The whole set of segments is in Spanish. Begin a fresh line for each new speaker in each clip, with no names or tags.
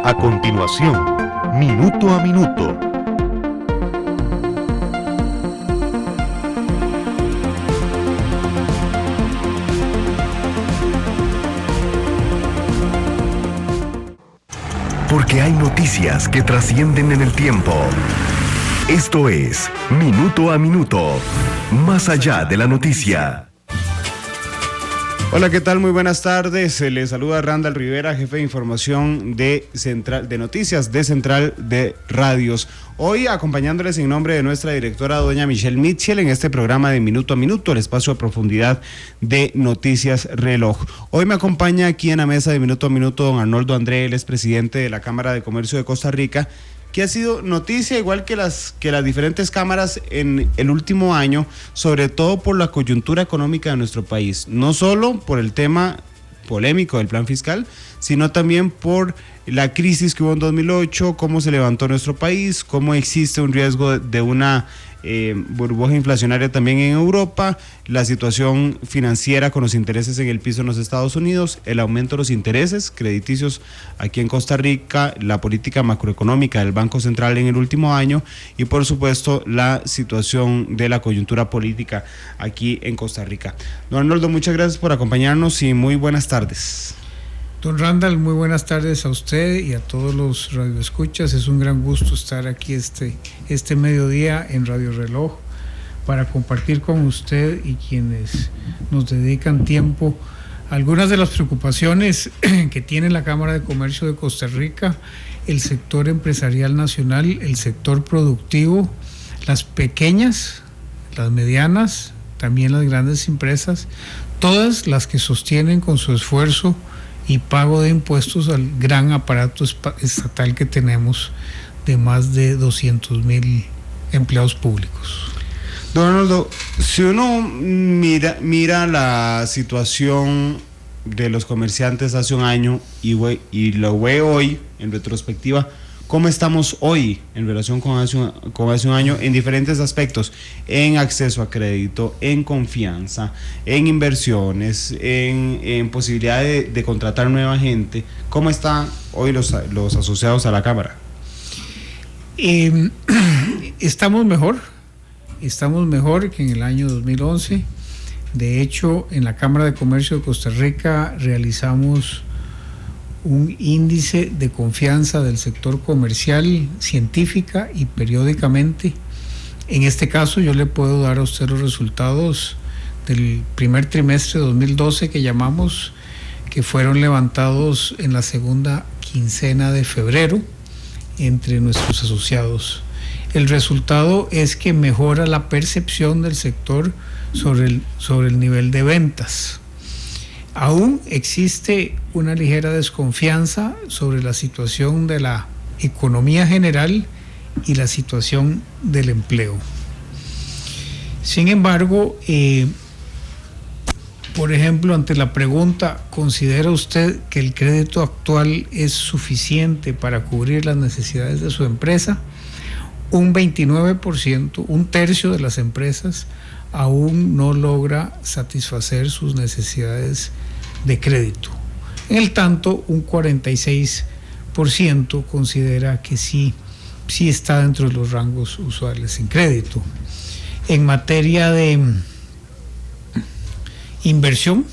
A continuación, Minuto a Minuto. Porque hay noticias que trascienden en el tiempo. Esto es Minuto a Minuto, más allá de la noticia.
Hola, ¿qué tal? Muy buenas tardes. Les saluda Randall Rivera, jefe de información de Noticias de Central de Radios. Hoy acompañándoles en nombre de nuestra directora, doña Michelle Mitchell, en este programa de Minuto a Minuto, el espacio a profundidad de Noticias Reloj. Hoy me acompaña aquí en la mesa de Minuto a Minuto don Arnoldo André, él es presidente de la Cámara de Comercio de Costa Rica, que ha sido noticia igual que las diferentes cámaras en el último año, sobre todo por la coyuntura económica de nuestro país, no solo por el tema polémico del plan fiscal, sino también por la crisis que hubo en 2008, cómo se levantó nuestro país, cómo existe un riesgo de una burbuja inflacionaria también en Europa, la situación financiera con los intereses en el piso en los Estados Unidos, el aumento de los intereses crediticios aquí en Costa Rica, la política macroeconómica del Banco Central en el último año y por supuesto la situación de la coyuntura política aquí en Costa Rica. Don Arnoldo, muchas gracias por acompañarnos y muy buenas tardes.
Don Randall, muy buenas tardes a usted y a todos los radioescuchas. Es un gran gusto estar aquí este mediodía en Radio Reloj para compartir con usted y quienes nos dedican tiempo algunas de las preocupaciones que tiene la Cámara de Comercio de Costa Rica, el sector empresarial nacional, el sector productivo, las pequeñas, las medianas, también las grandes empresas, todas las que sostienen con su esfuerzo y pago de impuestos al gran aparato estatal que tenemos de más de 200,000 empleados públicos.
Don Arnoldo, si uno mira la situación de los comerciantes hace un año y lo ve hoy en retrospectiva, ¿cómo estamos hoy en relación con hace un año en diferentes aspectos? En acceso a crédito, en confianza, en inversiones, en posibilidad de contratar nueva gente. ¿Cómo están hoy los asociados a la Cámara?
Estamos mejor que en el año 2011. De hecho, en la Cámara de Comercio de Costa Rica realizamos un índice de confianza del sector comercial científica y periódicamente. En este caso yo le puedo dar a usted los resultados del primer trimestre de 2012 que llamamos, que fueron levantados en la segunda quincena de febrero entre nuestros asociados. El resultado es que mejora la percepción del sector sobre el nivel de ventas. Aún existe una ligera desconfianza sobre la situación de la economía general y la situación del empleo. Sin embargo, por ejemplo, ante la pregunta, ¿considera usted que el crédito actual es suficiente para cubrir las necesidades de su empresa? Un 29%, un tercio de las empresas aún no logra satisfacer sus necesidades de crédito. En el tanto, un 46% considera que sí está dentro de los rangos usuales en crédito. En materia de inversión,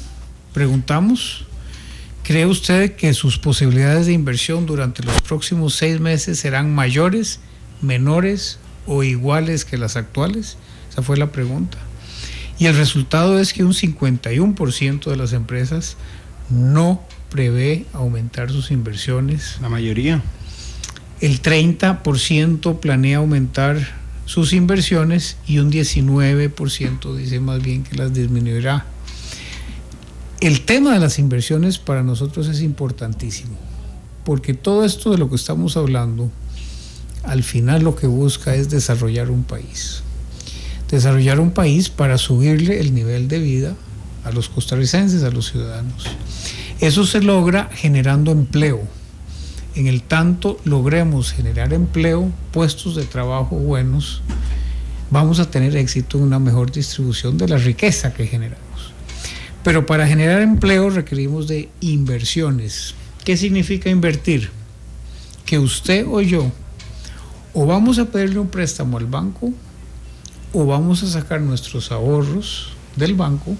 preguntamos, ¿cree usted que sus posibilidades de inversión durante los próximos 6 meses serán mayores, menores o iguales que las actuales? Esa fue la pregunta. Y el resultado es que un 51% de las empresas no prevé aumentar sus inversiones.
La mayoría.
El 30% planea aumentar sus inversiones y un 19% dice más bien que las disminuirá. El tema de las inversiones para nosotros es importantísimo, porque todo esto de lo que estamos hablando, al final lo que busca es desarrollar un país. Desarrollar un país para subirle el nivel de vida a los costarricenses, a los ciudadanos. Eso se logra generando empleo. En el tanto logremos generar empleo, puestos de trabajo buenos, vamos a tener éxito en una mejor distribución de la riqueza que generamos. Pero para generar empleo requerimos de inversiones. ¿Qué significa invertir? que usted o yo o vamos a pedirle un préstamo al banco o vamos a sacar nuestros ahorros del banco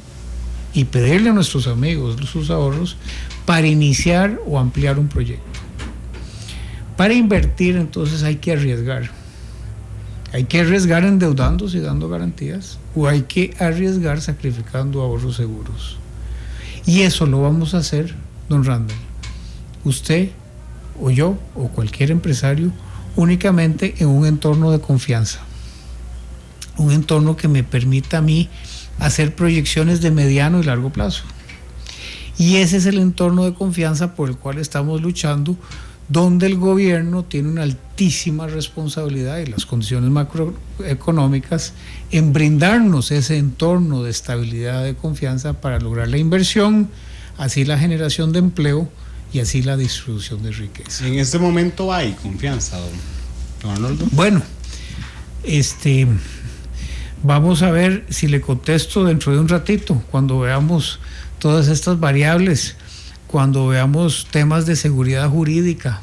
y pedirle a nuestros amigos sus ahorros para iniciar o ampliar un proyecto. Para invertir, entonces hay que arriesgar. Hay que arriesgar endeudándose y dando garantías, o hay que arriesgar sacrificando ahorros seguros. Y eso lo vamos a hacer, don Randall, usted o yo o cualquier empresario, únicamente en un entorno de confianza. Un entorno que me permita a mí hacer proyecciones de mediano y largo plazo. Y ese es el entorno de confianza por el cual estamos luchando, donde el gobierno tiene una altísima responsabilidad y las condiciones macroeconómicas en brindarnos ese entorno de estabilidad, de confianza para lograr la inversión, así la generación de empleo y así la distribución de riqueza.
En este momento hay confianza, don Arnoldo.
Bueno, vamos a ver si le contesto dentro de un ratito, cuando veamos todas estas variables, cuando veamos temas de seguridad jurídica,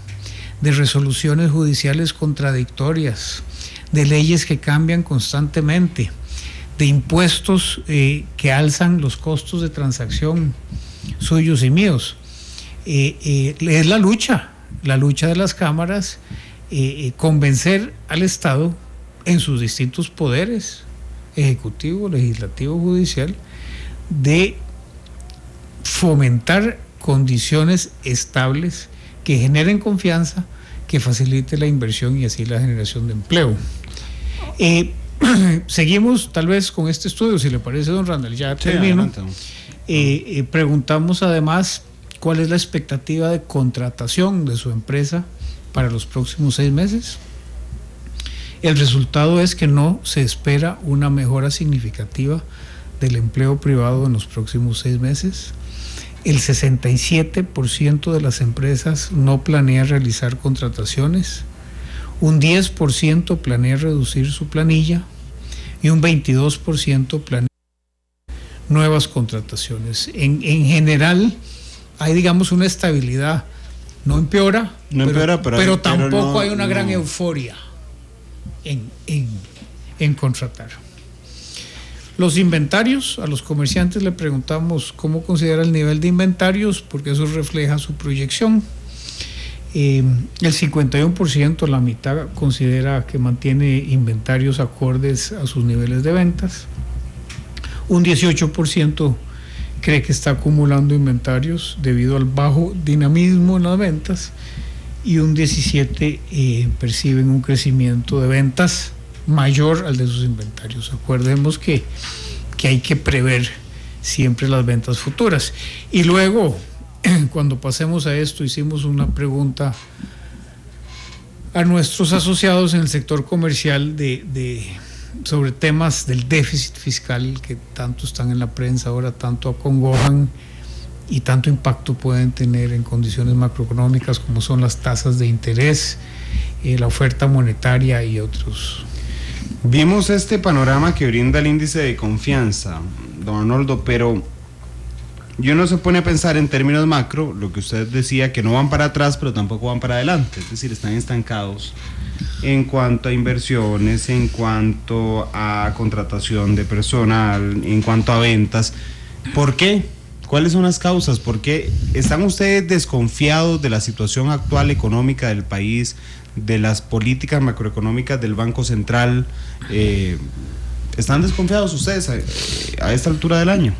de resoluciones judiciales contradictorias, de leyes que cambian constantemente, de impuestos que alzan los costos de transacción suyos y míos. Es la lucha de las cámaras, convencer al Estado en sus distintos poderes, ejecutivo, legislativo, judicial, de fomentar condiciones estables que generen confianza, que facilite la inversión y así la generación de empleo. Seguimos tal vez con este estudio, si le parece, don Randall, ya termino. Preguntamos además cuál es la expectativa de contratación de su empresa para los próximos 6 meses. El resultado es que no se espera una mejora significativa del empleo privado en los próximos 6 meses. El 67% de las empresas no planea realizar contrataciones, un 10% planea reducir su planilla y un 22% planea nuevas contrataciones. En general hay, digamos, una estabilidad, no empeora, pero tampoco hay una gran euforia en contratar. Los inventarios, a los comerciantes le preguntamos cómo considera el nivel de inventarios, porque eso refleja su proyección. El 51%, la mitad, considera que mantiene inventarios acordes a sus niveles de ventas. Un 18% cree que está acumulando inventarios debido al bajo dinamismo en las ventas, y un 17% perciben un crecimiento de ventas mayor al de sus inventarios. Acordemos que hay que prever siempre las ventas futuras. Y luego, cuando pasemos a esto, hicimos una pregunta a nuestros asociados en el sector comercial sobre temas del déficit fiscal que tanto están en la prensa ahora, tanto acongojan y tanto impacto pueden tener en condiciones macroeconómicas como son las tasas de interés, la oferta monetaria y otros.
Vimos este panorama que brinda el índice de confianza, don Arnoldo, pero yo no se pone a pensar en términos macro, lo que usted decía, que no van para atrás, pero tampoco van para adelante, es decir, están estancados en cuanto a inversiones, en cuanto a contratación de personal, en cuanto a ventas. ¿Por qué? ¿Cuáles son las causas? ¿Por qué están ustedes desconfiados de la situación actual económica del país, de las políticas macroeconómicas del Banco Central? ¿Están desconfiados ustedes a esta altura del año?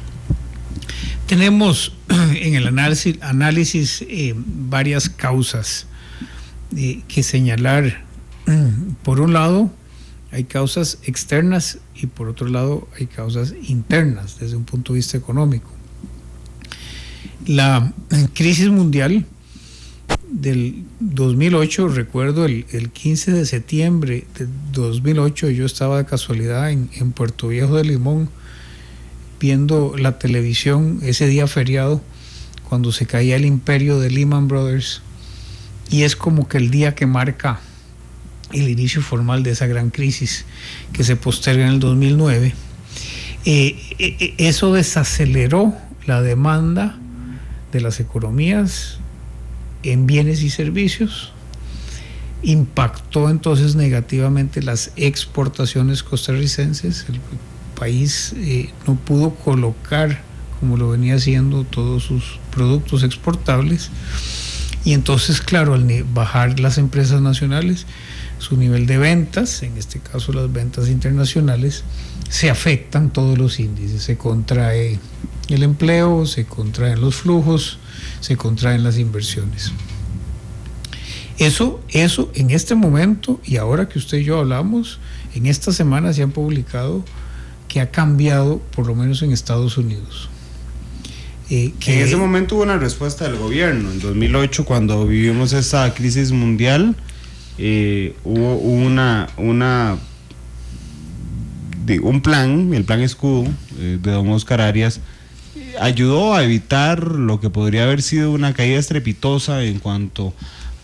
Tenemos en el análisis varias causas que señalar. Por un lado, hay causas externas y por otro lado hay causas internas desde un punto de vista económico. La crisis mundial del 2008, recuerdo el 15 de septiembre de 2008, yo estaba de casualidad en Puerto Viejo de Limón viendo la televisión ese día feriado cuando se caía el imperio de Lehman Brothers, y es como que el día que marca el inicio formal de esa gran crisis que se posterga en el 2009. Eso desaceleró la demanda de las economías en bienes y servicios, impactó entonces negativamente las exportaciones costarricenses. El país no pudo colocar, como lo venía haciendo, todos sus productos exportables, y entonces, claro, al bajar las empresas nacionales su nivel de ventas, en este caso las ventas internacionales, se afectan todos los índices, se contrae el empleo, se contraen los flujos, se contraen las inversiones. Eso en este momento, y ahora que usted y yo hablamos, en esta semana se han publicado que ha cambiado, por lo menos en Estados Unidos.
En ese momento hubo una respuesta del gobierno. En 2008, cuando vivimos esa crisis mundial, hubo un plan, el plan Escudo de don Oscar Arias, ayudó a evitar lo que podría haber sido una caída estrepitosa en cuanto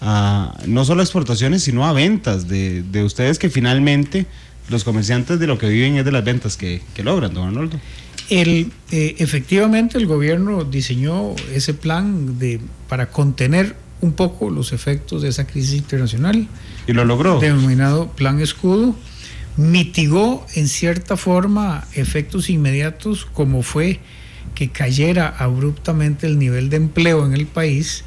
a no solo a exportaciones, sino a ventas de ustedes, que finalmente los comerciantes de lo que viven es de las ventas que logran, don Arnoldo.
Efectivamente, el gobierno diseñó ese plan para contener un poco los efectos de esa crisis internacional.
Y lo logró.
Denominado Plan Escudo. Mitigó en cierta forma efectos inmediatos, como fue que cayera abruptamente el nivel de empleo en el país,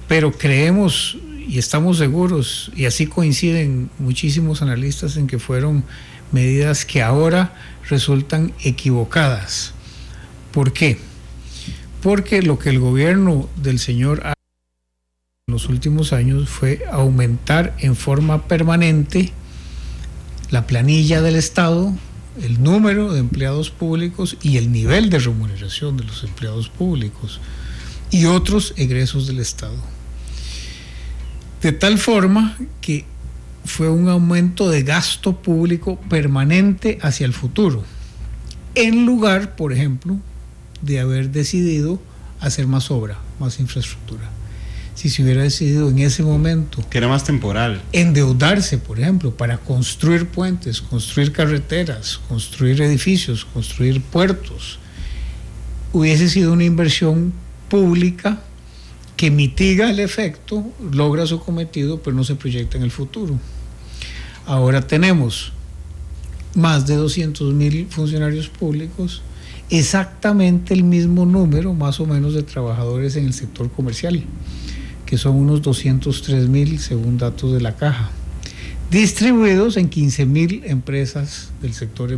pero creemos y estamos seguros, y así coinciden muchísimos analistas, en que fueron medidas que ahora resultan equivocadas. ¿Por qué? Porque lo que el gobierno del señor en los últimos años fue aumentar en forma permanente la planilla del Estado, el número de empleados públicos y el nivel de remuneración de los empleados públicos y otros egresos del Estado. De tal forma que fue un aumento de gasto público permanente hacia el futuro, en lugar, por ejemplo, de haber decidido hacer más obra, más infraestructura. Si se hubiera decidido en ese momento,
que era más temporal,
endeudarse, por ejemplo, para construir puentes, construir carreteras, construir edificios, construir puertos, hubiese sido una inversión pública que mitiga el efecto, logra su cometido, pero no se proyecta en el futuro. Ahora tenemos más de 200,000 funcionarios públicos, exactamente el mismo número más o menos de trabajadores en el sector comercial, que son unos 203,000 según datos de la Caja, distribuidos en 15,000 empresas del sector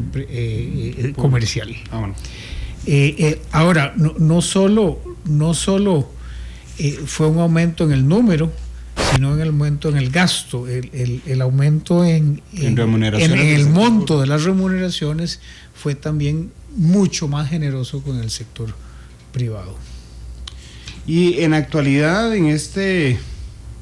comercial.
Bueno.
Ahora, no solo fue un aumento en el número, sino en el aumento en el gasto, el aumento en el monto de las remuneraciones fue también mucho más generoso con el sector privado.
Y en la actualidad, en este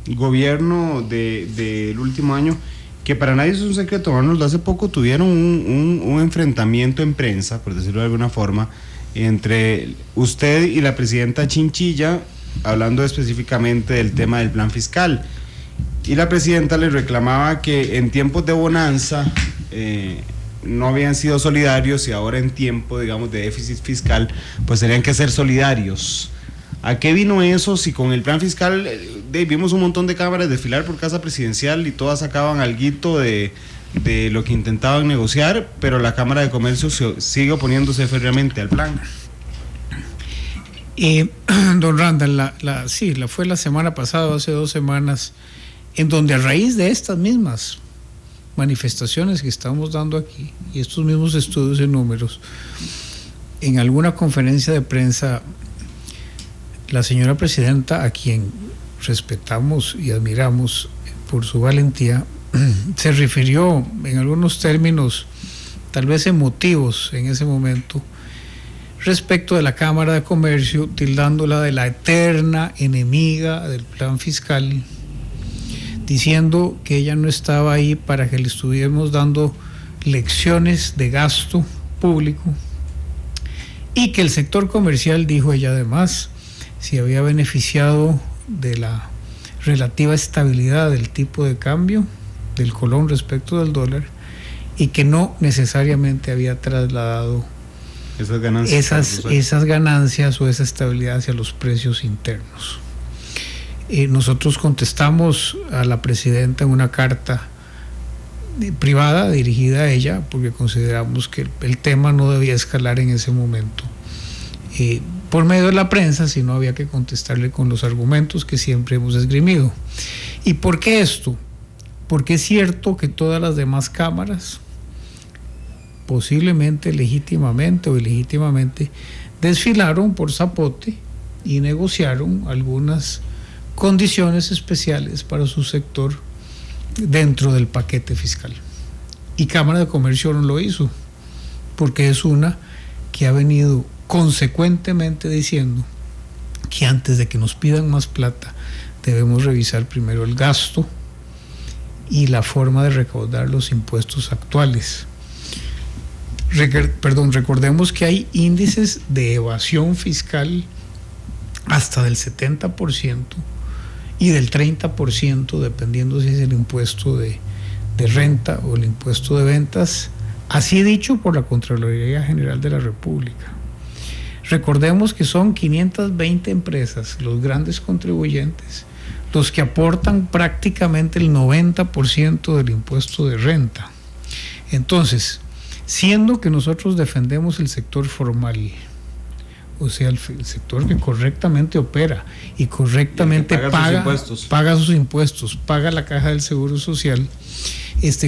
gobierno del último año, que para nadie es un secreto, Arnold, hace poco tuvieron un enfrentamiento en prensa, por decirlo de alguna forma, entre usted y la presidenta Chinchilla, hablando específicamente del tema del plan fiscal. Y la presidenta le reclamaba que en tiempos de bonanza no habían sido solidarios, y ahora en tiempo, digamos, de déficit fiscal, pues tenían que ser solidarios. ¿A qué vino eso? Si con el plan fiscal vimos un montón de cámaras desfilar por casa presidencial y todas sacaban alguito de lo que intentaban negociar, pero la Cámara de Comercio sigue oponiéndose férreamente al plan.
Don Randall, fue la semana pasada, hace 2 semanas, en donde a raíz de estas mismas manifestaciones que estamos dando aquí y estos mismos estudios en números, en alguna conferencia de prensa, la señora presidenta, a quien respetamos y admiramos por su valentía, se refirió en algunos términos tal vez emotivos en ese momento respecto de la Cámara de Comercio, tildándola de la eterna enemiga del plan fiscal, diciendo que ella no estaba ahí para que le estuviéramos dando lecciones de gasto público, y que el sector comercial, dijo ella además, se había beneficiado de la relativa estabilidad del tipo de cambio del colón respecto del dólar, y que no necesariamente había trasladado esas ganancias o esa estabilidad hacia los precios internos. Nosotros contestamos a la presidenta en una carta privada dirigida a ella porque consideramos que el tema no debía escalar en ese momento por medio de la prensa, sino había que contestarle con los argumentos que siempre hemos esgrimido. ¿Y por qué esto? Porque es cierto que todas las demás cámaras, posiblemente legítimamente o ilegítimamente, desfilaron por Zapote y negociaron algunas condiciones especiales para su sector dentro del paquete fiscal. Y Cámara de Comercio no lo hizo, porque es una que ha venido consecuentemente diciendo que antes de que nos pidan más plata debemos revisar primero el gasto y la forma de recaudar los impuestos actuales. Recordemos que hay índices de evasión fiscal hasta del 70% y del 30%, dependiendo si es el impuesto de renta o el impuesto de ventas, así dicho por la Contraloría General de la República. Recordemos que son 520 empresas, los grandes contribuyentes, los que aportan prácticamente el 90% del impuesto de renta. Entonces, siendo que nosotros defendemos el sector formal, o sea, el sector que correctamente opera y correctamente paga sus impuestos, paga la caja del Seguro Social,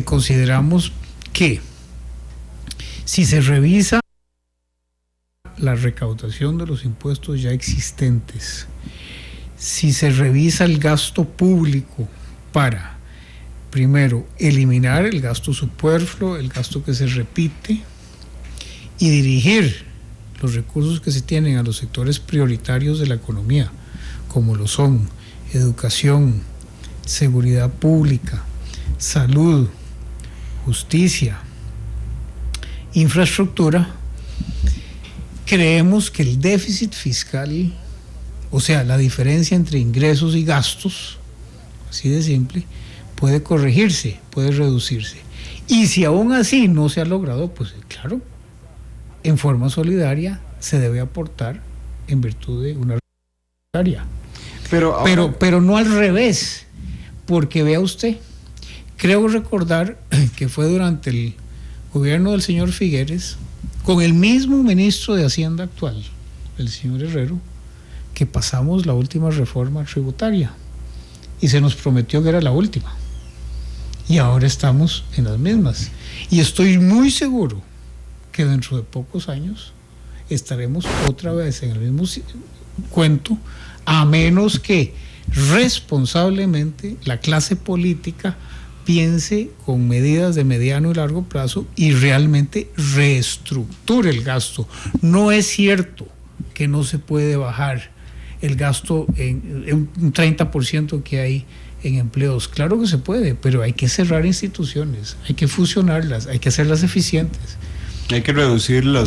consideramos que si se revisa la recaudación de los impuestos ya existentes, si se revisa el gasto público para, primero, eliminar el gasto superfluo, el gasto que se repite, y dirigir los recursos que se tienen a los sectores prioritarios de la economía, como lo son educación, seguridad pública, salud, justicia, infraestructura, creemos que el déficit fiscal, o sea, la diferencia entre ingresos y gastos, así de simple, puede corregirse, puede reducirse. Y si aún así no se ha logrado, pues claro, en forma solidaria se debe aportar en virtud de una solidaria. Pero no al revés, porque vea usted, creo recordar que fue durante el gobierno del señor Figueres, con el mismo ministro de Hacienda actual, el señor Herrero, que pasamos la última reforma tributaria y se nos prometió que era la última. Y ahora estamos en las mismas. Y estoy muy seguro que dentro de pocos años estaremos otra vez en el mismo cuento, a menos que responsablemente la clase política piense con medidas de mediano y largo plazo y realmente reestructure el gasto. No es cierto que no se puede bajar el gasto en un 30% que hay en empleos. Claro que se puede, pero hay que cerrar instituciones, hay que fusionarlas, hay que hacerlas eficientes.
Hay que reducir la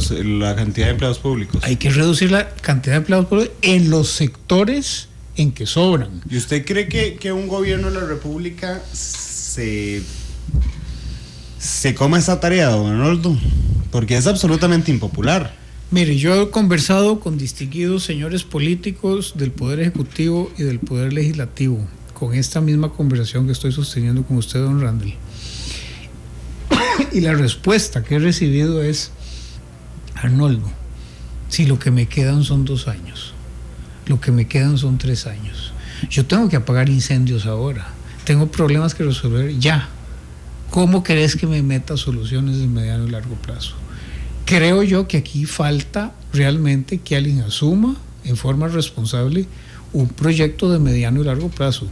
cantidad de empleados públicos.
Hay que reducir la cantidad de empleados públicos en los sectores en que sobran.
¿Y usted cree que un gobierno de la República se come esta tarea, don Arnoldo? Porque es absolutamente impopular.
Mire, yo he conversado con distinguidos señores políticos del Poder Ejecutivo y del Poder Legislativo, con esta misma conversación que estoy sosteniendo con usted, don Randall. Y la respuesta que he recibido es: Arnoldo, si lo que me quedan son 2 años, lo que me quedan son 3 años, yo tengo que apagar incendios ahora, tengo problemas que resolver ya. ¿Cómo querés que me meta soluciones de mediano y largo plazo? Creo yo que aquí falta realmente que alguien asuma en forma responsable un proyecto de mediano y largo plazo.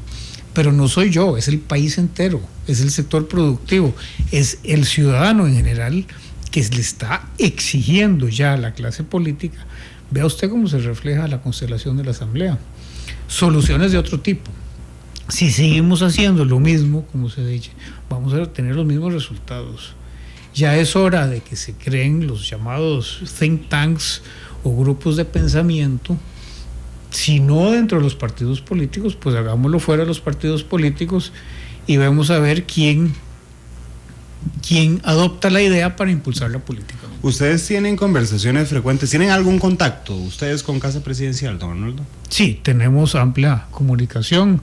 Pero no soy yo, es el país entero, es el sector productivo, es el ciudadano en general que le está exigiendo ya a la clase política. Vea usted cómo se refleja la constelación de la Asamblea. Soluciones de otro tipo. Si seguimos haciendo lo mismo, como se dice, vamos a tener los mismos resultados. Ya es hora de que se creen los llamados think tanks o grupos de pensamiento. Si no dentro de los partidos políticos, pues hagámoslo fuera de los partidos políticos y vamos a ver quién adopta la idea para impulsarla políticamente.
¿Ustedes tienen conversaciones frecuentes? ¿Tienen algún contacto ustedes con Casa Presidencial, don Arnoldo?
Sí, tenemos amplia comunicación.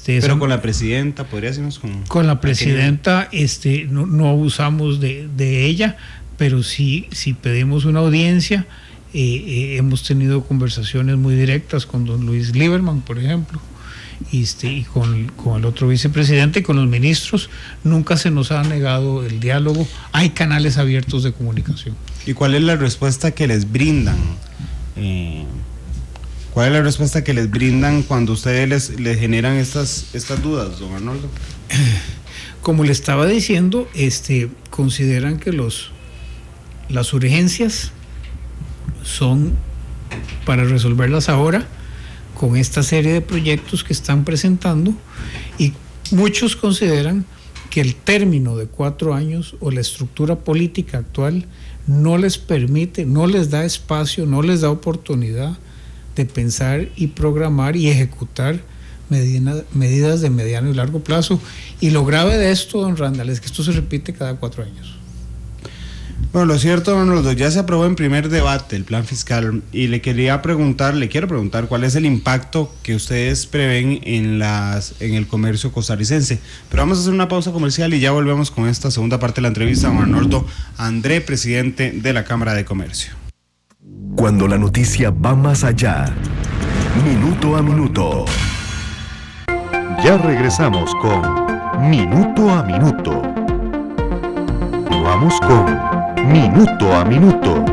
Pero con la presidenta, ¿podría decirnos
con la presidenta? No abusamos de ella, pero sí pedimos una audiencia. Hemos tenido conversaciones muy directas con don Luis Lieberman, por ejemplo, y con el otro vicepresidente y con los ministros. Nunca se nos ha negado el diálogo. Hay canales abiertos de comunicación.
¿Y cuál es la respuesta que les brindan? ¿Cuál es la respuesta que les brindan cuando ustedes les generan estas dudas, don Arnoldo?
Como le estaba diciendo, consideran que las urgencias son para resolverlas ahora con esta serie de proyectos que están presentando, y muchos consideran que el término de 4 años o la estructura política actual no les permite, no les da espacio, no les da oportunidad de pensar y programar y ejecutar medidas de mediano y largo plazo. Y lo grave de esto, don Randall, es que esto se repite cada 4 años.
Bueno, lo cierto, don Arnoldo, ya se aprobó en primer debate el plan fiscal, y le quiero preguntar cuál es el impacto que ustedes prevén en el comercio costarricense. Pero vamos a hacer una pausa comercial y ya volvemos con esta segunda parte de la entrevista a don Arnoldo André, presidente de la Cámara de Comercio.
Cuando la noticia va más allá, minuto a minuto. Ya regresamos con Minuto a Minuto. Vamos con Minuto a Minuto.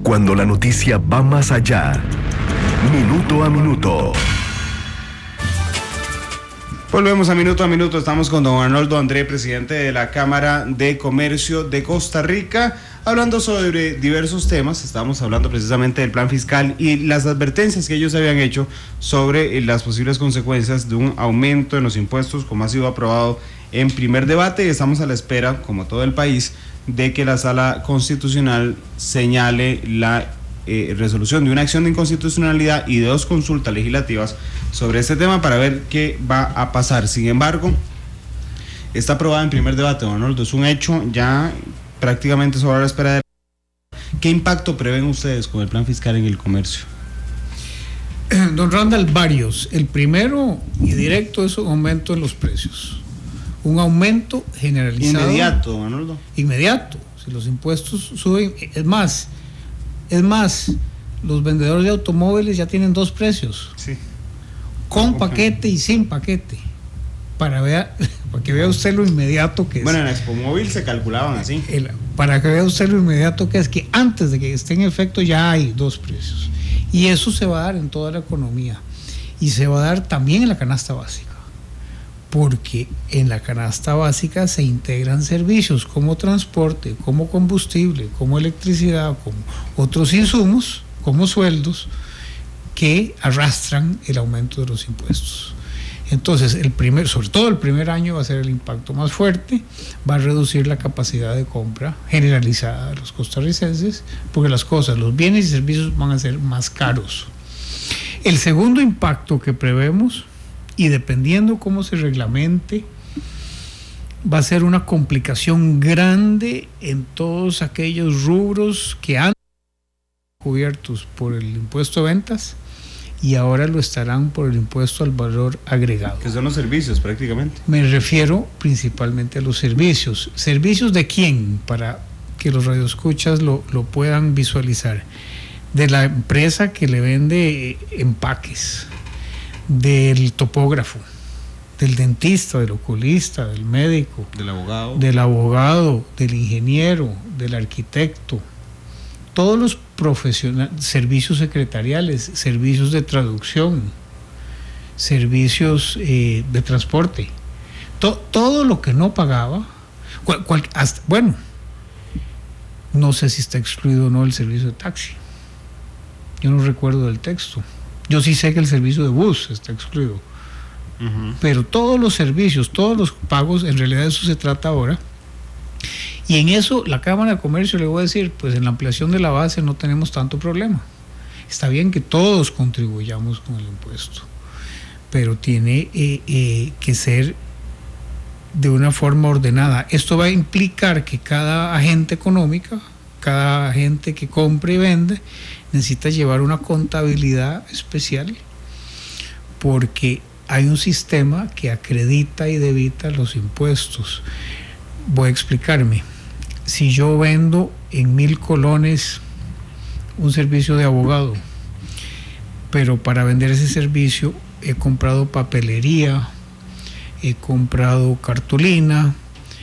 Cuando la noticia va más allá, Minuto a Minuto.
Volvemos a Minuto, estamos con don Arnoldo André, presidente de la Cámara de Comercio de Costa Rica, hablando sobre diversos temas. Estábamos hablando precisamente del plan fiscal y las advertencias que ellos habían hecho sobre las posibles consecuencias de un aumento en los impuestos, como ha sido aprobado en primer debate, y estamos a la espera, como todo el país, de que la Sala Constitucional señale la resolución de una acción de inconstitucionalidad y de 2 consultas legislativas sobre este tema para ver qué va a pasar. Sin embargo, está aprobada en primer debate, don Arnoldo, es un hecho ya prácticamente sobre la espera de... ¿Qué impacto prevén ustedes con el plan fiscal en el comercio?
Don Randall, varios. El primero y directo es un aumento en los precios, un aumento generalizado.
Inmediato, don Arnoldo.
Inmediato. Si los impuestos suben, es más, los vendedores de automóviles ya tienen 2 precios.
Sí.
Con paquete y sin paquete. Para que vea usted lo inmediato que es.
Bueno, en Expo Móvil se calculaban así.
Para que vea usted lo inmediato que es, que antes de que esté en efecto ya hay 2 precios. Y eso se va a dar en toda la economía. Y se va a dar también en la canasta básica. Porque en la canasta básica se integran servicios como transporte, como combustible, como electricidad, como otros insumos, como sueldos, que arrastran el aumento de los impuestos. Entonces, sobre todo el primer año va a ser el impacto más fuerte, va a reducir la capacidad de compra generalizada de los costarricenses, porque los bienes y servicios van a ser más caros. El segundo impacto que prevemos, y dependiendo cómo se reglamente, va a ser una complicación grande en todos aquellos rubros que han sido cubiertos por el impuesto de ventas y ahora lo estarán por el impuesto al valor agregado.
Que son los servicios prácticamente.
Me refiero principalmente a los servicios. ¿Servicios de quién? Para que los radioescuchas lo puedan visualizar. De la empresa que le vende empaques, del topógrafo, del dentista, del oculista, del médico, del abogado, del ingeniero, del arquitecto, todos los profesionales, servicios secretariales, servicios de traducción, servicios de transporte, todo lo que no pagaba, no sé si está excluido o no el servicio de taxi, yo no recuerdo del texto. Yo sí sé que el servicio de bus está excluido. Pero todos los servicios, todos los pagos, en realidad de eso se trata ahora. Y en eso la Cámara de Comercio, le voy a decir, pues en la ampliación de la base no tenemos tanto problema. Está bien que todos contribuyamos con el impuesto, pero tiene que ser de una forma ordenada. Esto va a implicar que cada agente económica, cada agente que compre y vende, necesita llevar una contabilidad especial, porque hay un sistema que acredita y debita los impuestos. Voy a explicarme. Si yo vendo en 1,000 colones un servicio de abogado, pero para vender ese servicio he comprado papelería, he comprado cartulina,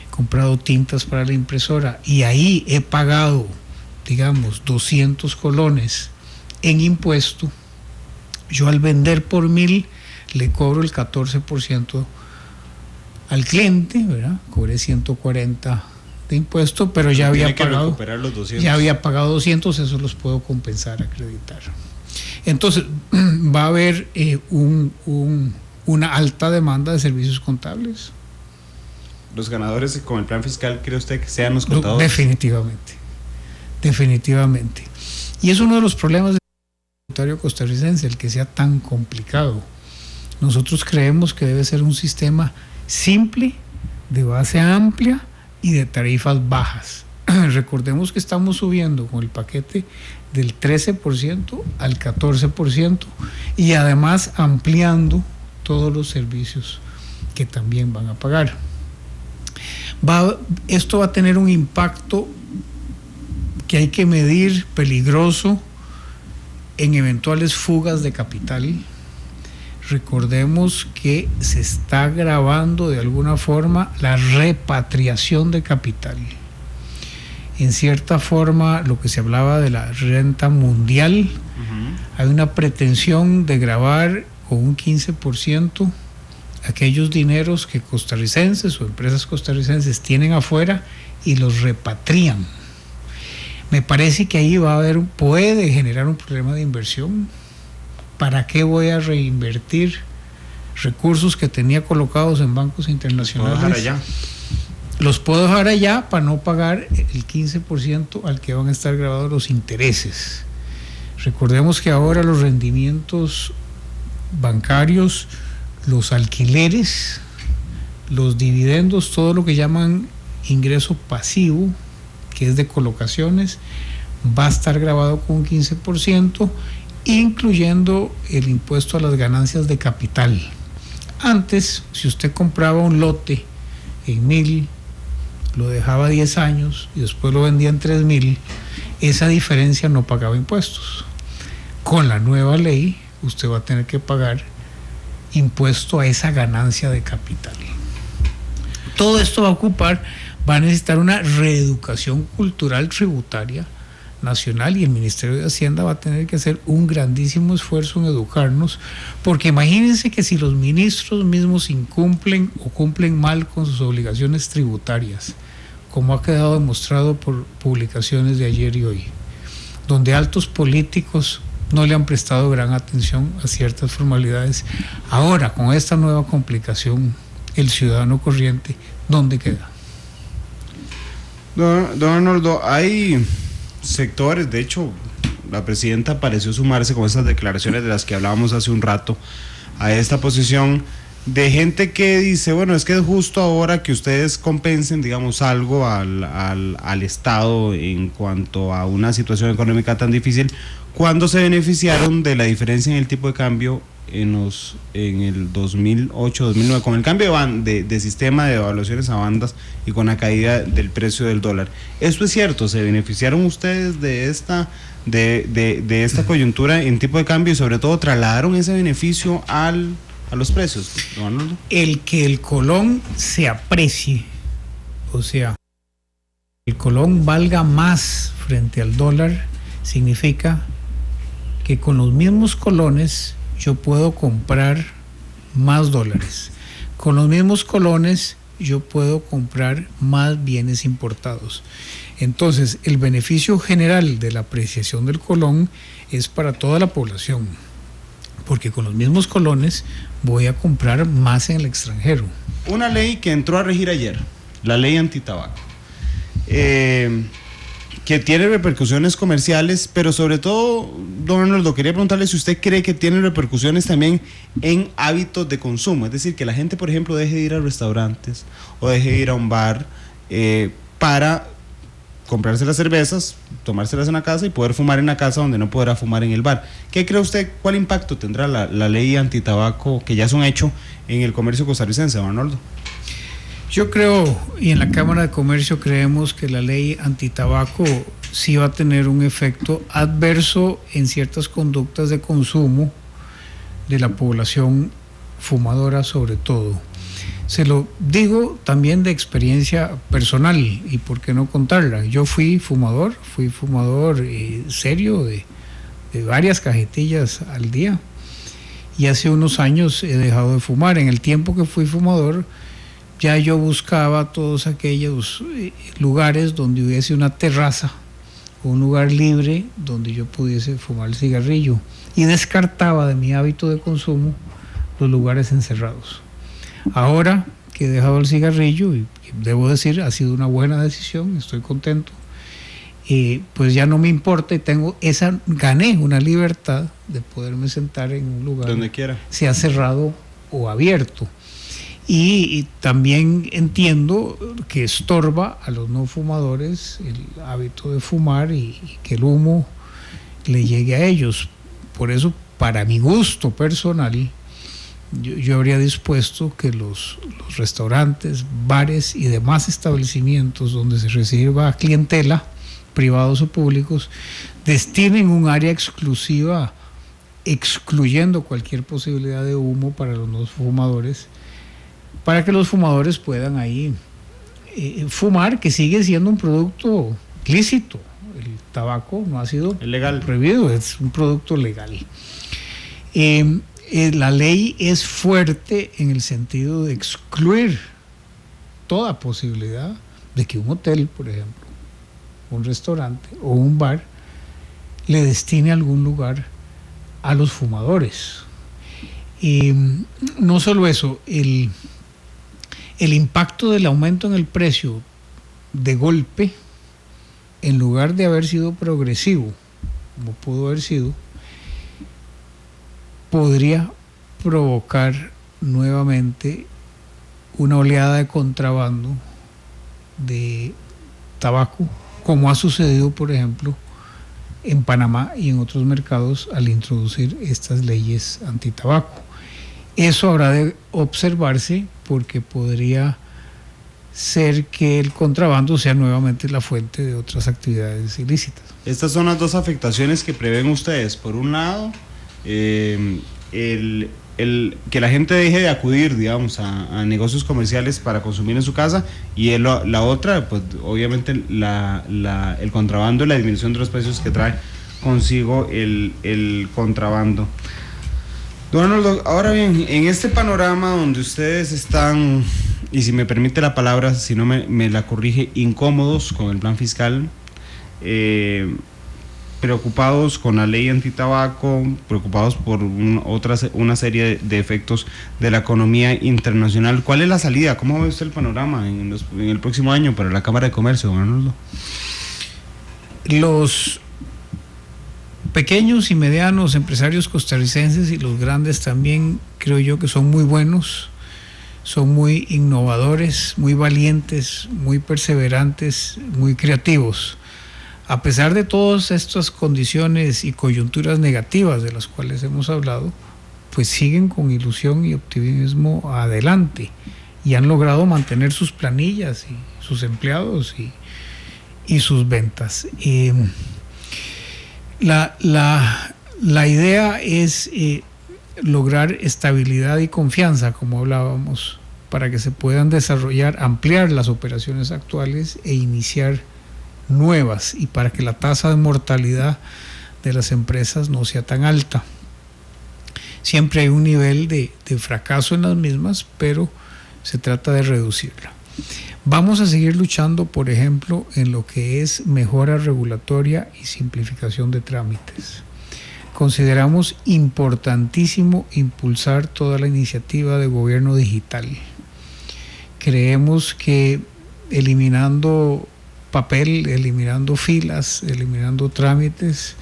he comprado tintas para la impresora, y ahí he pagado, digamos, 200 colones en impuesto, yo al vender por 1,000 le cobro el 14% al cliente, ¿verdad? Cobré 140 de impuesto, pero ya había pagado, ya había pagado 200, eso los puedo compensar, acreditar. Entonces va a haber una alta demanda de servicios contables.
¿Los ganadores con el plan fiscal cree usted que sean los contadores?
Definitivamente. Y es uno de los problemas del tributario costarricense, el que sea tan complicado. Nosotros creemos que debe ser un sistema simple, de base amplia y de tarifas bajas. Recordemos que estamos subiendo con el paquete del 13% al 14% y además ampliando todos los servicios que también van a pagar. Esto va a tener un impacto que hay que medir, peligroso, en eventuales fugas de capital. Recordemos que se está agravando de alguna forma la repatriación de capital. En cierta forma, lo que se hablaba de la renta mundial, hay una pretensión de gravar con un 15% aquellos dineros que costarricenses o empresas costarricenses tienen afuera y los repatrian. Me parece que ahí puede generar un problema de inversión. ¿Para qué voy a reinvertir recursos que tenía colocados en bancos internacionales? Los puedo dejar allá para no pagar el 15% al que van a estar grabados los intereses. Recordemos que ahora los rendimientos bancarios, los alquileres, los dividendos, todo lo que llaman ingreso pasivo, que es de colocaciones, va a estar grabado con un 15%, incluyendo el impuesto a las ganancias de capital. Antes, si usted compraba un lote en 1,000, lo dejaba 10 años y después lo vendía en 3,000, esa diferencia no pagaba impuestos. Con la nueva ley, usted va a tener que pagar impuesto a esa ganancia de capital. Todo esto va a necesitar una reeducación cultural tributaria nacional, y el Ministerio de Hacienda va a tener que hacer un grandísimo esfuerzo en educarnos, porque imagínense que si los ministros mismos incumplen o cumplen mal con sus obligaciones tributarias, como ha quedado demostrado por publicaciones de ayer y hoy, donde altos políticos no le han prestado gran atención a ciertas formalidades, ahora con esta nueva complicación, el ciudadano corriente, ¿dónde queda?
Don Arnoldo, hay sectores, de hecho la presidenta pareció sumarse con esas declaraciones de las que hablábamos hace un rato a esta posición de gente que dice, bueno, es que es justo ahora que ustedes compensen, digamos, algo al Estado en cuanto a una situación económica tan difícil, cuando se beneficiaron de la diferencia en el tipo de cambio en el 2008-2009, con el cambio de sistema de evaluaciones a bandas y con la caída del precio del dólar. ¿Esto es cierto? ¿Se beneficiaron ustedes de esta coyuntura en tipo de cambio y sobre todo trasladaron ese beneficio a los precios?
El que el colón se aprecie, o sea, el colón valga más frente al dólar, significa que con los mismos colones yo puedo comprar más dólares. Con los mismos colones yo puedo comprar más bienes importados. Entonces, el beneficio general de la apreciación del colón es para toda la población, porque con los mismos colones voy a comprar más en el extranjero. Una ley que entró a regir ayer, la ley antitabaco,
que tiene repercusiones comerciales, pero sobre todo, don Arnoldo, quería preguntarle si usted cree que tiene repercusiones también en hábitos de consumo, es decir, que la gente, por ejemplo, deje de ir a restaurantes o deje de ir a un bar para comprarse las cervezas, tomárselas en la casa y poder fumar en la casa donde no podrá fumar en el bar. ¿Qué cree usted? ¿Cuál impacto tendrá la ley antitabaco, que ya es un hecho en el comercio costarricense, don Arnoldo?
Yo creo, y en la Cámara de Comercio creemos, que la ley antitabaco sí va a tener un efecto adverso en ciertas conductas de consumo de la población fumadora sobre todo. Se lo digo también de experiencia personal, y por qué no contarla. Yo fui fumador serio de varias cajetillas al día, y hace unos años he dejado de fumar. En el tiempo que fui fumador, ya yo buscaba todos aquellos lugares donde hubiese una terraza o un lugar libre donde yo pudiese fumar el cigarrillo, y descartaba de mi hábito de consumo los lugares encerrados. Ahora que he dejado el cigarrillo, y debo decir, ha sido una buena decisión, estoy contento, pues ya no me importa, y gané una libertad de poderme sentar en un lugar
donde quiera,
sea cerrado o abierto. Y también entiendo que estorba a los no fumadores el hábito de fumar y que el humo le llegue a ellos. Por eso, para mi gusto personal, yo habría dispuesto que los restaurantes, bares y demás establecimientos donde se reciba clientela, privados o públicos, destinen un área exclusiva, excluyendo cualquier posibilidad de humo para los no fumadores, para que los fumadores puedan ahí fumar, que sigue siendo un producto lícito. El tabaco no ha sido
legal,
prohibido, es un producto legal. La ley es fuerte en el sentido de excluir toda posibilidad de que un hotel, por ejemplo, un restaurante o un bar le destine algún lugar a los fumadores. No solo eso, el impacto del aumento en el precio de golpe, en lugar de haber sido progresivo, como pudo haber sido, podría provocar nuevamente una oleada de contrabando de tabaco, como ha sucedido, por ejemplo, en Panamá y en otros mercados al introducir estas leyes antitabaco. Eso habrá de observarse, porque podría ser que el contrabando sea nuevamente la fuente de otras actividades ilícitas.
Estas son las dos afectaciones que prevén ustedes. Por un lado, que la gente deje de acudir, digamos, a negocios comerciales para consumir en su casa, y la otra, pues obviamente el contrabando y la disminución de los precios que trae consigo el contrabando. Don Arnoldo, ahora bien, en este panorama donde ustedes están, y si me permite la palabra, si no me la corrige, incómodos con el plan fiscal, preocupados con la ley antitabaco, preocupados por una serie de efectos de la economía internacional, ¿cuál es la salida? ¿Cómo ve usted el panorama en el próximo año para la Cámara de Comercio, don Arnoldo?
Los pequeños y medianos empresarios costarricenses, y los grandes también, creo yo que son muy buenos, son muy innovadores, muy valientes, muy perseverantes, muy creativos. A pesar de todas estas condiciones y coyunturas negativas de las cuales hemos hablado, pues siguen con ilusión y optimismo adelante, y han logrado mantener sus planillas y sus empleados y sus ventas. La idea es lograr estabilidad y confianza, como hablábamos, para que se puedan desarrollar, ampliar las operaciones actuales e iniciar nuevas, y para que la tasa de mortalidad de las empresas no sea tan alta. Siempre hay un nivel de fracaso en las mismas, pero se trata de reducirla. Vamos a seguir luchando, por ejemplo, en lo que es mejora regulatoria y simplificación de trámites. Consideramos importantísimo impulsar toda la iniciativa de gobierno digital. Creemos que eliminando papel, eliminando filas, eliminando trámites,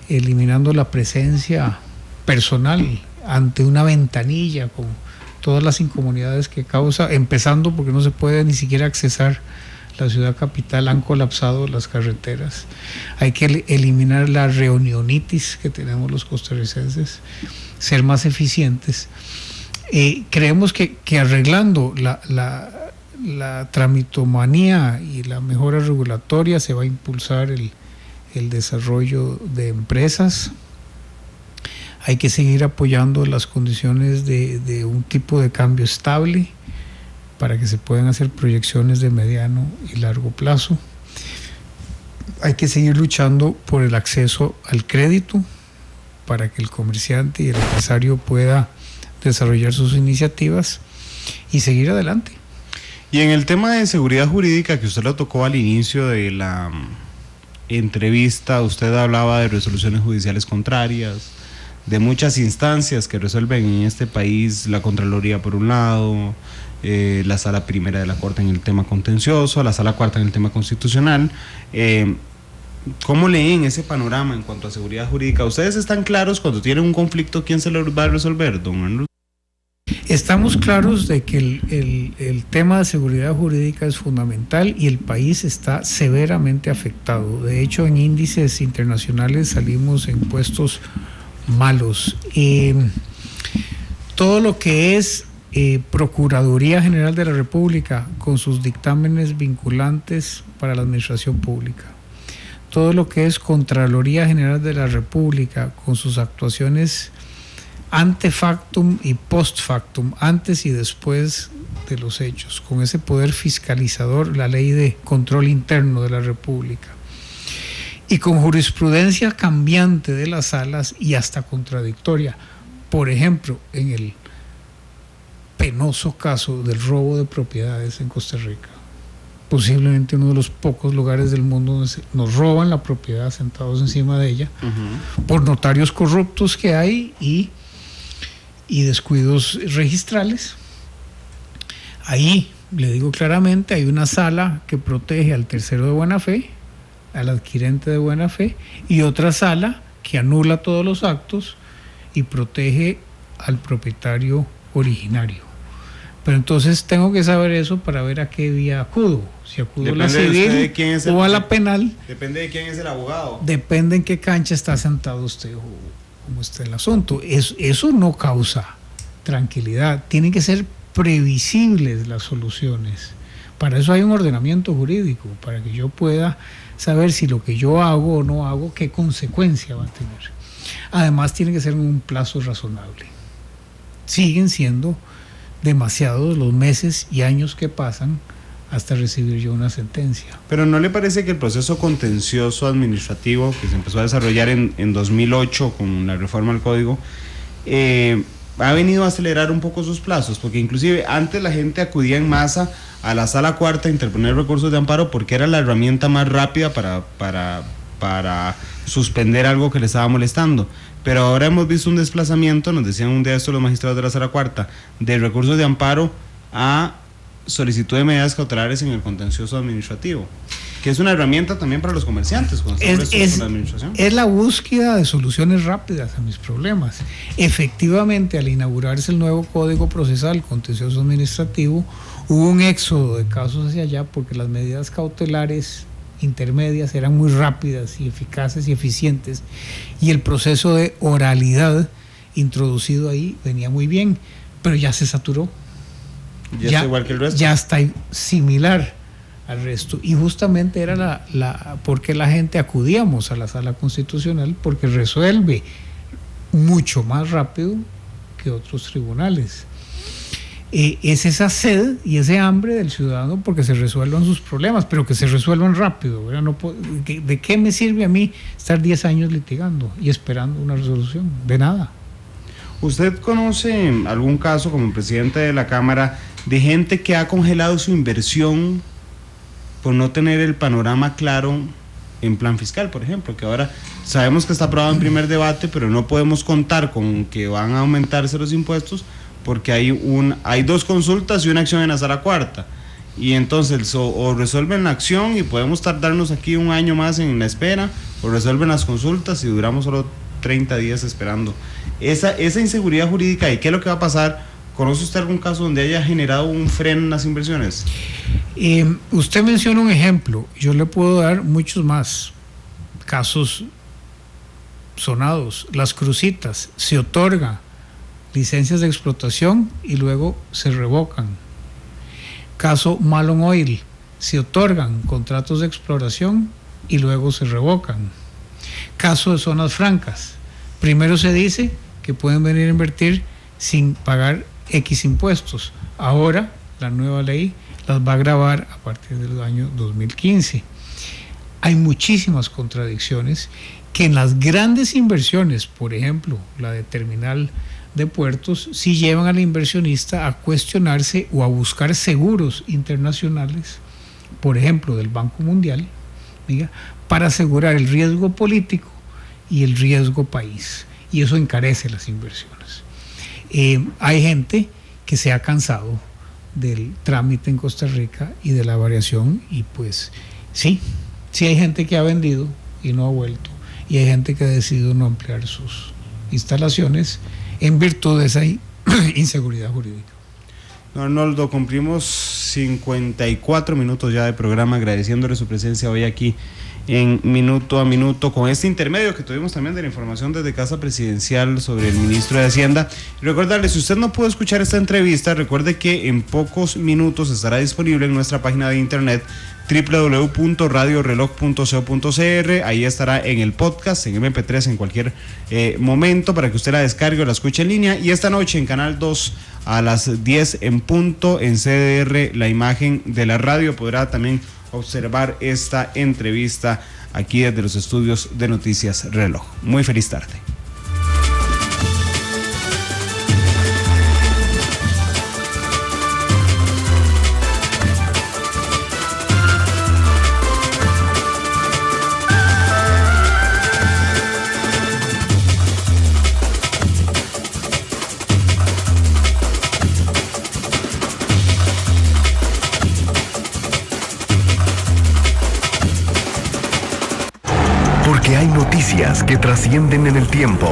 eliminando la presencia personal ante una ventanilla con todas las incomodidades que causa, empezando porque no se puede ni siquiera accesar la ciudad capital, han colapsado las carreteras. Hay que eliminar la reunionitis que tenemos los costarricenses, ser más eficientes. Creemos que arreglando la tramitomanía y la mejora regulatoria se va a impulsar el desarrollo de empresas. Hay que seguir apoyando las condiciones de un tipo de cambio estable para que se puedan hacer proyecciones de mediano y largo plazo. Hay que seguir luchando por el acceso al crédito para que el comerciante y el empresario pueda desarrollar sus iniciativas y seguir adelante.
Y en el tema de seguridad jurídica que usted lo tocó al inicio de la entrevista, usted hablaba de resoluciones judiciales contrarias, de muchas instancias que resuelven en este país, la Contraloría por un lado, la Sala Primera de la Corte en el tema contencioso, la Sala Cuarta en el tema constitucional. ¿Cómo leen ese panorama en cuanto a seguridad jurídica? ¿Ustedes están claros cuando tienen un conflicto quién se lo va a resolver, don Manuel?
Estamos claros de que el tema de seguridad jurídica es fundamental y el país está severamente afectado. De hecho, en índices internacionales salimos en puestos malos. Todo lo que es Procuraduría General de la República con sus dictámenes vinculantes para la administración pública, todo lo que es Contraloría General de la República con sus actuaciones ante factum y post factum, antes y después de los hechos, con ese poder fiscalizador, la ley de control interno de la República, y con jurisprudencia cambiante de las salas y hasta contradictoria. Por ejemplo, en el penoso caso del robo de propiedades en Costa Rica, posiblemente uno de los pocos lugares del mundo donde nos roban la propiedad sentados encima de ella, por notarios corruptos que hay y descuidos registrales. Ahí, le digo claramente, hay una sala que protege al tercero de buena fe, al adquirente de buena fe, y otra sala que anula todos los actos y protege al propietario originario. Pero entonces tengo que saber eso para ver a qué vía acudo. Si acudo a la civil o a la penal.
Depende de quién es el abogado.
Depende en qué cancha está sentado usted o cómo está el asunto. Eso no causa tranquilidad. Tienen que ser previsibles las soluciones. Para eso hay un ordenamiento jurídico, para que yo pueda saber si lo que yo hago o no hago, qué consecuencia va a tener. Además, tiene que ser en un plazo razonable. Siguen siendo demasiados los meses y años que pasan hasta recibir yo una sentencia.
Pero ¿no le parece que el proceso contencioso administrativo que se empezó a desarrollar en 2008 con la reforma al código ha venido a acelerar un poco sus plazos? Porque inclusive antes la gente acudía en masa a la Sala Cuarta a interponer recursos de amparo porque era la herramienta más rápida para suspender algo que le estaba molestando. Pero ahora hemos visto un desplazamiento, nos decían un día esto los magistrados de la Sala Cuarta, de recursos de amparo a solicitud de medidas cautelares en el contencioso administrativo, que es una herramienta también para los comerciantes.
Es la búsqueda de soluciones rápidas a mis problemas. Efectivamente, al inaugurarse el nuevo Código Procesal Contencioso Administrativo, hubo un éxodo de casos hacia allá porque las medidas cautelares intermedias eran muy rápidas y eficaces y eficientes, y el proceso de oralidad introducido ahí venía muy bien, pero ya se saturó.
Ya está igual que el resto.
Ya está similar al resto, y justamente era porque la gente acudíamos a la Sala Constitucional, porque resuelve mucho más rápido que otros tribunales. Es esa sed y ese hambre del ciudadano porque se resuelvan sus problemas, pero que se resuelvan rápido, ¿verdad? ¿De qué me sirve a mí estar 10 años litigando y esperando una resolución? De nada.
¿Usted conoce algún caso como presidente de la Cámara de gente que ha congelado su inversión por no tener el panorama claro en plan fiscal, por ejemplo, que ahora sabemos que está aprobado en primer debate, pero no podemos contar con que van a aumentarse los impuestos porque hay 2 consultas y una acción en la Sala Cuarta, y entonces o resuelven la acción y podemos tardarnos aquí un año más en la espera, o resuelven las consultas y duramos solo 30 días esperando. Esa inseguridad jurídica, ¿y qué es lo que va a pasar? ¿Conoce usted algún caso donde haya generado un freno en las inversiones?
Usted menciona un ejemplo, yo le puedo dar muchos más casos sonados. Las Cruzitas, se otorga licencias de explotación y luego se revocan. Caso Malone Oil, se otorgan contratos de exploración y luego se revocan. Caso de zonas francas, primero se dice que pueden venir a invertir sin pagar X impuestos, ahora la nueva ley las va a gravar a partir del año 2015. Hay muchísimas contradicciones que en las grandes inversiones, por ejemplo la de terminal de puertos, sí llevan al inversionista a cuestionarse o a buscar seguros internacionales, por ejemplo del Banco Mundial, ¿diga?, para asegurar el riesgo político y el riesgo país, y eso encarece las inversiones. Hay gente que se ha cansado del trámite en Costa Rica y de la variación, y pues sí hay gente que ha vendido y no ha vuelto, y hay gente que ha decidido no ampliar sus instalaciones en virtud de esa inseguridad jurídica.
Don Arnoldo, cumplimos 54 minutos ya de programa, agradeciéndole su presencia hoy aquí en Minuto a Minuto, con este intermedio que tuvimos también de la información desde Casa Presidencial sobre el ministro de Hacienda. Y recordarle, si usted no pudo escuchar esta entrevista, recuerde que en pocos minutos estará disponible en nuestra página de internet www.radioreloj.co.cr. Ahí estará en el podcast, en MP3 en cualquier momento, para que usted la descargue o la escuche en línea. Y esta noche en Canal 2 a las 10 en punto, en CDR, la imagen de la radio, podrá también observar esta entrevista aquí desde los estudios de Noticias Reloj. Muy feliz tarde.
Hay noticias que trascienden en el tiempo.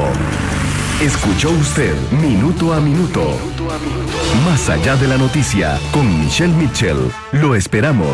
Escuchó usted Minuto a Minuto. Más allá de la noticia, con Michelle Mitchell. Lo esperamos.